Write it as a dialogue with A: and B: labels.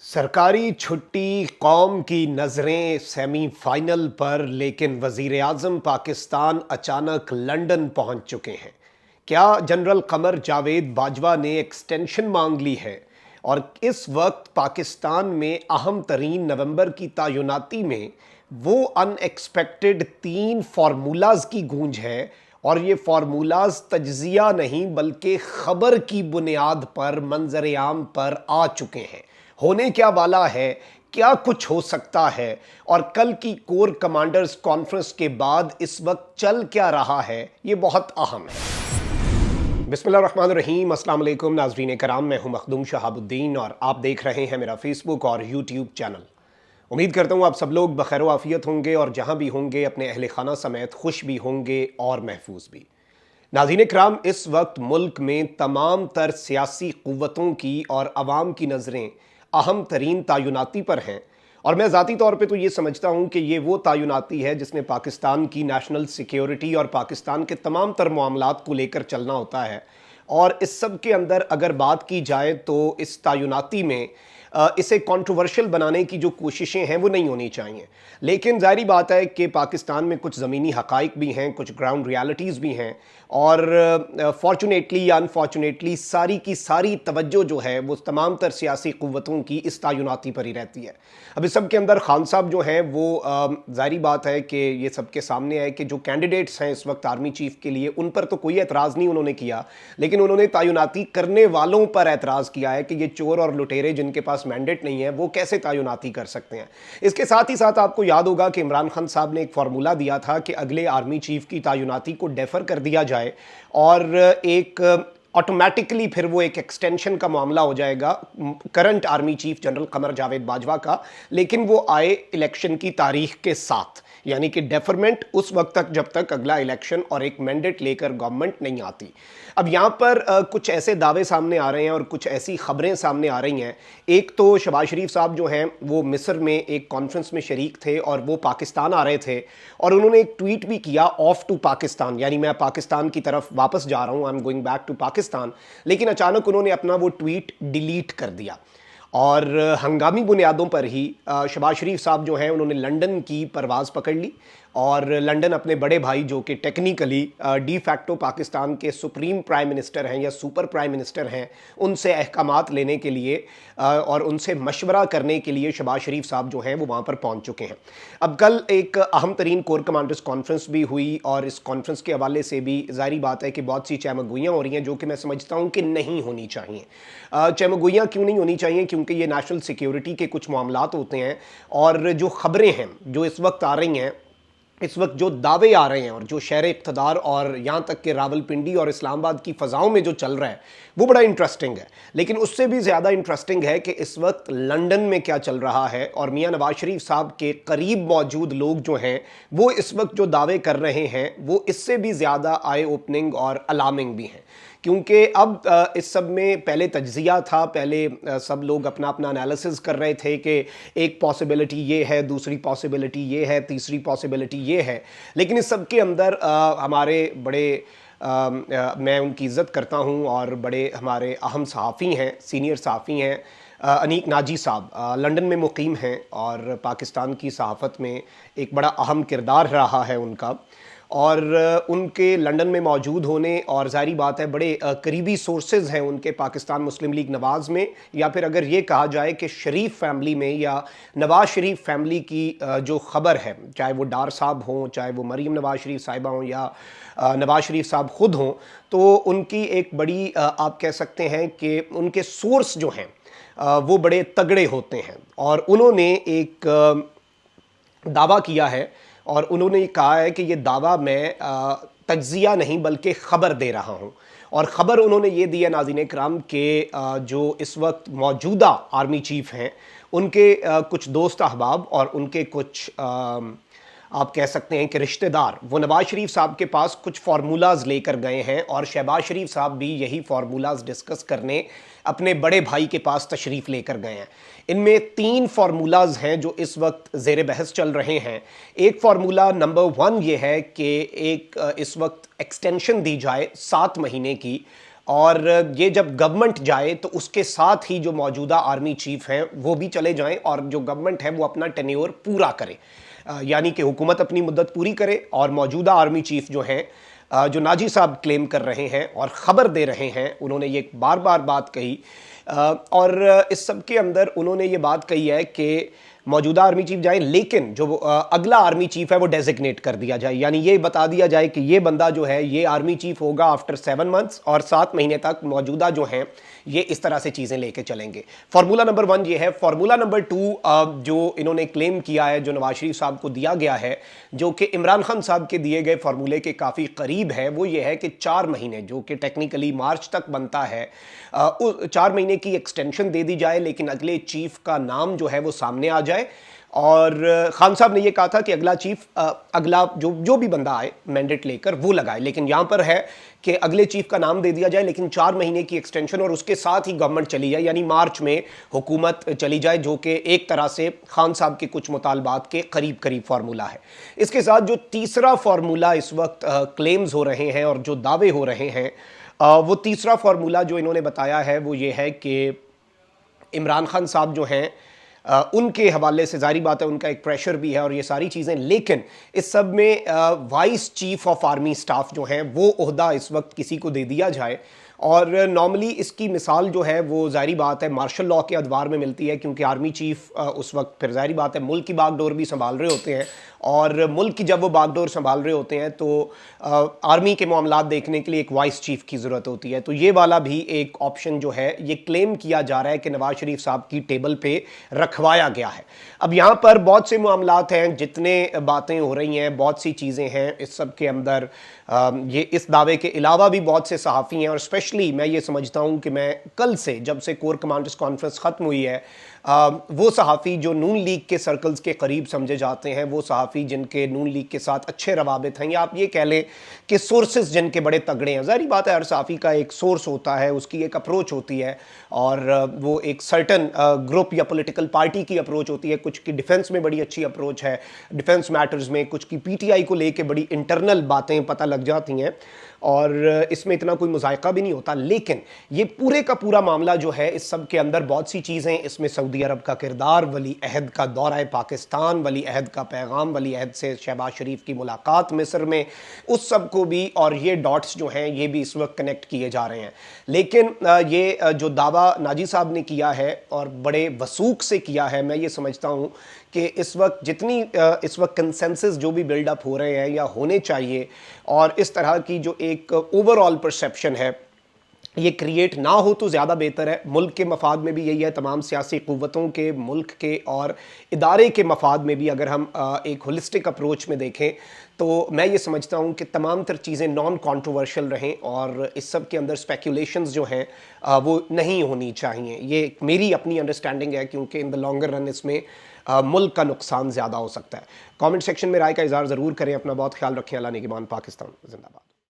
A: सरकारी छुट्टी, कौम की नज़रें सेमीफाइनल पर, लेकिन वज़ीर आज़म पाकिस्तान अचानक लंदन पहुंच चुके हैं। क्या जनरल कमर जावेद बाजवा ने एक्सटेंशन मांग ली है? और इस वक्त पाकिस्तान में अहम तरीन नवंबर की तैनाती में वो अनएक्सपेक्टेड 3 फार्मूलाज की गूंज है, और ये फार्मूलाज तज्जिया नहीं बल्कि खबर की बुनियाद पर मंजर आम पर आ चुके हैं। होने क्या वाला है, क्या कुछ हो सकता है, और कल की कोर कमांडर्स कॉन्फ्रेंस के बाद इस वक्त चल क्या रहा है, ये बहुत अहम है। बिस्मिल्लाहिर्रहमानिर्रहीम, अस्सलाम वालेकुम नाज़रीन कराम, मैं हूं मखदूम शहाबुद्दीन और आप देख रहे हैं मेरा फेसबुक और यूट्यूब चैनल। उम्मीद करता हूं आप सब लोग बखैर आफियत होंगे और जहां भी होंगे अपने अहले खाना समेत खुश भी होंगे और महफूज भी। नाज़रीन कराम, इस वक्त मुल्क में तमाम तर सियासी क़ुव्वतों की और अवाम की नज़रें अहम तरीन तैनाती पर हैं, और मैं ज़ाती तौर पे तो ये समझता हूँ कि ये वो तैनाती है जिसमें पाकिस्तान की नेशनल सिक्योरिटी और पाकिस्तान के तमाम तर मामलात को लेकर चलना होता है। और इस सब के अंदर अगर बात की जाए तो इस तैनाती में इसे कंट्रोवर्शियल बनाने की जो कोशिशें हैं वो नहीं होनी चाहिए, लेकिन ज़ाहिरी बात है कि पाकिस्तान में कुछ ज़मीनी हक़ाइक़ भी हैं, कुछ ग्राउंड रियलिटीज़ भी हैं, और फॉर्चुनेटली या अनफॉर्चुनेटली सारी की सारी तवज्जो जो है वो तमाम तर सियासी क़ुव्वतों की इस तैनाती पर ही रहती है। अब इस सब के अंदर खान साहब जो हैं वो ज़ाहिरी बात है कि ये सबके सामने है कि जो कैंडिडेट्स हैं इस वक्त आर्मी चीफ़ के लिए, उन पर तो कोई एतराज़ नहीं उन्होंने किया, लेकिन उन्होंने तैनाती करने वालों पर एतराज़ किया है कि ये चोर और लुटेरे जिनके पास मैंडेट नहीं है वो कैसे तैनाती कर सकते हैं। इसके साथ ही साथ आपको याद होगा कि इमरान खान साहब ने एक फार्मूला दिया था कि अगले आर्मी चीफ की तैनाती को डेफर कर दिया जाए और एक ऑटोमेटिकली फिर वो एक एक्सटेंशन का मामला हो जाएगा current army chief general Qamar Javed Bajwa का, लेकिन वो आए इलेक्शन की तारीख के साथ, यानी कि डेफरमेंट उस वक्त तक जब तक अगला इलेक्शन और एक मैंडेट लेकर गवर्नमेंट नहीं आती। अब यहाँ पर कुछ ऐसे दावे सामने आ रहे हैं और कुछ ऐसी खबरें सामने आ रही हैं। एक तो शहबाज शरीफ साहब जो हैं वो मिस्र में एक कॉन्फ्रेंस में शरीक थे और वो पाकिस्तान आ रहे थे, और उन्होंने एक ट्वीट भी किया, ऑफ टू पाकिस्तान, यानी मैं पाकिस्तान की तरफ वापस जा रहा हूँ, I'm going back to Pakistan. लेकिन अचानक उन्होंने अपना वो ट्वीट डिलीट कर दिया, और हंगामी बुनियादों पर ही शहबाज शरीफ साहब जो हैं उन्होंने लंदन की परवाज़ पकड़ ली, और लंदन अपने बड़े भाई जो कि टेक्निकली डी फैक्टो पाकिस्तान के सुप्रीम प्राइम मिनिस्टर हैं या सुपर प्राइम मिनिस्टर हैं, उनसे अहकामात लेने के लिए और उनसे मशवरा करने के लिए शहबाज शरीफ साहब जो हैं वो वहाँ पर पहुँच चुके हैं। अब कल एक अहम तरीन कोर कमांडर्स कॉन्फ्रेंस भी हुई, और इस कॉन्फ्रेंस के हवाले से भी ज़ाहिरी बात है कि बहुत सी चहमगोइयाँ हो रही हैं जो कि मैं समझता हूँ कि नहीं होनी चाहिए। चहमगोइयाँ क्यों नहीं होनी चाहिए? क्योंकि ये नेशनल सिक्योरिटी के कुछ मामलात होते हैं, और जो खबरें हैं जो इस वक्त आ रही हैं, इस वक्त जो दावे आ रहे हैं और जो शहर इक़्तिदार और यहाँ तक कि रावलपिंडी और इस्लामाबाद की फ़ज़ाओं में जो चल रहा है वो बड़ा इंटरेस्टिंग है। लेकिन उससे भी ज़्यादा इंटरेस्टिंग है कि इस वक्त लंदन में क्या चल रहा है, और मियां नवाज शरीफ साहब के करीब मौजूद लोग जो हैं वो इस वक्त जो दावे कर रहे हैं वो इससे भी ज़्यादा आई ओपनिंग और अलार्मिंग भी हैं। क्योंकि अब इस सब में पहले तज्जिया था, पहले सब लोग अपना अपना एनालिसिस कर रहे थे कि एक पॉसिबिलिटी ये है, दूसरी पॉसिबिलिटी ये है, तीसरी पॉसिबिलिटी ये है, लेकिन इस सब के अंदर हमारे बड़े मैं उनकी इज़्ज़त करता हूँ और बड़े हमारे अहम सहाफ़ी हैं, सीनियर सहाफ़ी हैं, अनीक नाजी साहब लंदन में मुकीम हैं और पाकिस्तान की सहाफ़त में एक बड़ा अहम किरदार रहा है उनका, और उनके लंदन में मौजूद होने, और ज़ाहिरी बात है बड़े करीबी सोर्सेज हैं उनके पाकिस्तान मुस्लिम लीग नवाज़ में, या फिर अगर ये कहा जाए कि शरीफ फैमिली में या नवाज़ शरीफ फैमिली की जो ख़बर है, चाहे वो डार साहब हों, चाहे वो मरीम नवाज़ शरीफ साहिबा हों या नवाज़ शरीफ साहब ख़ुद हों, तो उनकी एक बड़ी आप कह सकते हैं कि उनके सोर्स जो हैं वो बड़े तगड़े होते हैं। और उन्होंने एक दावा किया है, और उन्होंने कहा है कि ये दावा मैं तज्जिया नहीं बल्कि ख़बर दे रहा हूँ। और ख़बर उन्होंने ये दी है नाज़रीन कराम के जो इस वक्त मौजूदा आर्मी चीफ़ हैं उनके कुछ दोस्त अहबाब और उनके कुछ आप कह सकते हैं कि रिश्तेदार वो नवाज़ शरीफ साहब के पास कुछ फार्मूलाज लेकर गए हैं, और शहबाज शरीफ साहब भी यही फार्मूलाज डिस्कस करने अपने बड़े भाई के पास तशरीफ़ लेकर गए हैं। इनमें 3 फार्मूलाज हैं जो इस वक्त ज़ेर बहस चल रहे हैं। एक फार्मूला नंबर 1 ये है कि एक इस वक्त एक्सटेंशन दी जाए 7 महीने की اور یہ جب گورنمنٹ جائے تو اس کے ساتھ ہی جو موجودہ آرمی چیف ہیں وہ بھی چلے جائیں اور جو گورنمنٹ ہے وہ اپنا ٹینیور پورا کرے، یعنی کہ حکومت اپنی مدت پوری کرے اور موجودہ آرمی چیف جو ہیں جو ناجی صاحب کلیم کر رہے ہیں اور خبر دے رہے ہیں، انہوں نے یہ بار بار بات کہی، اور اس سب کے اندر انہوں نے یہ بات کہی ہے کہ موجودہ آرمی چیف جائیں لیکن جو اگلا آرمی چیف ہے وہ ڈیزگنیٹ کر دیا جائے، یعنی یہ بتا دیا جائے کہ یہ بندہ جو ہے یہ آرمی چیف ہوگا آفٹر 7 منتھس اور 7 مہینے تک موجودہ جو ہیں یہ اس طرح سے چیزیں لے کے چلیں گے۔ فارمولا نمبر 1 یہ ہے۔ فارمولا نمبر 2 جو انہوں نے کلیم کیا ہے، جو نواز شریف صاحب کو دیا گیا ہے، جو کہ عمران خان صاحب کے دیے گئے فارمولے کے کافی قریب ہے، وہ یہ ہے کہ 4 مہینے جو کہ ٹیکنیکلی مارچ تک بنتا ہے، 4 مہینے کی ایکسٹینشن دے دی جائے لیکن اگلے چیف کا نام جو ہے وہ سامنے آ جائے۔ اور خان صاحب نے یہ کہا تھا کہ اگلا چیف اگلا جو بھی بندہ آئے مینڈیٹ لے کر وہ لگائے، لیکن یہاں پر ہے کہ اگلے چیف کا نام دے دیا جائے لیکن 4 مہینے کی ایکسٹینشن اور اس کے ساتھ ہی گورنمنٹ چلی جائے، یعنی مارچ میں حکومت چلی جائے، جو کہ ایک طرح سے خان صاحب کے کچھ مطالبات کے قریب قریب فارمولا ہے۔ اس کے ساتھ جو تیسرا فارمولا اس وقت کلیمز ہو رہے ہیں اور جو دعوے ہو رہے ہیں، وہ تیسرا فارمولا جو انہوں نے بتایا ہے وہ یہ ہے کہ عمران خان صاحب جو ہیں ان کے حوالے سے ظاہری بات ہے ان کا ایک پریشر بھی ہے اور یہ ساری چیزیں، لیکن اس سب میں vice chief of army staff جو ہیں وہ عہدہ اس وقت کسی کو دے دیا جائے، اور نارملی اس کی مثال جو ہے وہ ظاہری بات ہے مارشل لاء کے ادوار میں ملتی ہے، کیونکہ آرمی چیف اس وقت پھر ظاہری بات ہے ملک کی باغ ڈور بھی سنبھال رہے ہوتے ہیں، اور ملک کی جب وہ باغ ڈور سنبھال رہے ہوتے ہیں تو آرمی کے معاملات دیکھنے کے لیے ایک وائس چیف کی ضرورت ہوتی ہے۔ تو یہ والا بھی ایک آپشن جو ہے یہ کلیم کیا جا رہا ہے کہ نواز شریف صاحب کی ٹیبل پہ رکھوایا گیا ہے۔ اب یہاں پر بہت سے معاملات ہیں، جتنے باتیں ہو رہی ہیں، بہت سی چیزیں ہیں اس سب کے اندر، یہ اس دعوے کے علاوہ بھی بہت سے صحافی ہیں، اور اسپیشلی میں یہ سمجھتا ہوں کہ میں کل سے جب سے کور کمانڈرز کانفرنس ختم ہوئی ہے، وہ صحافی جو نون لیگ کے سرکلز کے قریب سمجھے جاتے ہیں، وہ صحافی جن کے نون لیگ کے ساتھ اچھے روابط ہیں، یا آپ یہ کہہ لیں کہ سورسز جن کے بڑے تگڑے ہیں، ظاہری بات ہے ہر صحافی کا ایک سورس ہوتا ہے، اس کی ایک اپروچ ہوتی ہے، اور وہ ایک سرٹن گروپ یا پولیٹیکل پارٹی کی اپروچ ہوتی ہے، کچھ کی ڈیفنس میں بڑی اچھی اپروچ ہے ڈیفنس میٹرز میں، کچھ کی پی ٹی آئی کو لے کے بڑی انٹرنل باتیں پتہ لگ جاتی ہیں، اور اس میں اتنا کوئی مذائقہ بھی نہیں ہوتا، لیکن یہ پورے کا پورا معاملہ جو ہے اس سب کے اندر بہت سی چیزیں، اس میں سعودی عرب کا کردار، ولی عہد کا دورہ پاکستان، ولی عہد کا پیغام، ولی عہد سے شہباز شریف کی ملاقات مصر میں، اس سب کو بھی، اور یہ ڈاٹس جو ہیں یہ بھی اس وقت کنیکٹ کیے جا رہے ہیں۔ لیکن یہ جو دعویٰ ناجی صاحب نے کیا ہے اور بڑے وثوق سے کیا ہے، میں یہ سمجھتا ہوں کہ اس وقت جتنی اس وقت کنسنسس جو بھی بلڈ اپ ہو رہے ہیں یا ہونے چاہیے، اور اس طرح کی جو ایک اوور آل پرسیپشن ہے یہ کریٹ نہ ہو تو زیادہ بہتر ہے۔ ملک کے مفاد میں بھی یہی ہے، تمام سیاسی قوتوں کے، ملک کے اور ادارے کے مفاد میں بھی، اگر ہم ایک ہولسٹک اپروچ میں دیکھیں تو میں یہ سمجھتا ہوں کہ تمام تر چیزیں نان کانٹروورشل رہیں، اور اس سب کے اندر اسپیکولیشنز جو ہیں وہ نہیں ہونی چاہیے۔ یہ میری اپنی انڈرسٹینڈنگ ہے، کیونکہ ان دا لانگر رن اس میں ملک کا نقصان زیادہ ہو سکتا ہے۔ کامنٹ سیکشن میں رائے کا اظہار ضرور کریں، اپنا بہت خیال رکھیں، اللہ نگہبان، پاکستان زندہ باد۔